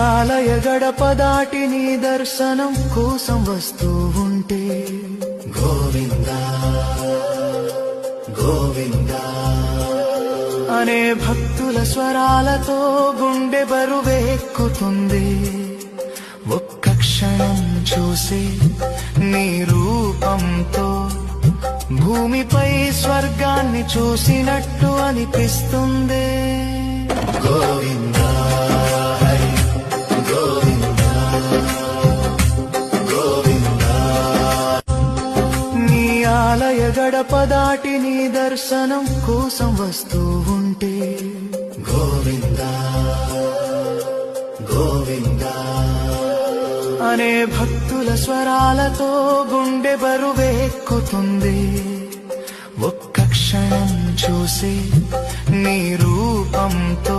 ఆలయ గడప దాటి నీ దర్శనం కోసం వస్తూ ఉంటే గోవిందా గోవిందా అనే భక్తుల స్వరాలతో గుండె బరువెక్కుతుంది. ఒక్క క్షణం చూసి నీ రూపంతో భూమిపై స్వర్గాన్ని చూసినట్టు అనిపిస్తుంది. గోవిందా హరి గోవిందా గోవిందా. నీ ఆలయ గడప దాటి నీ దర్శనం కోసం వస్తూ ఉంటే గోవిందా గోవిందా అనే భక్తుల స్వరాలతో గుండె బరువెక్కుతుంది. ఒక్క క్షణం చూసి నీ రూపంతో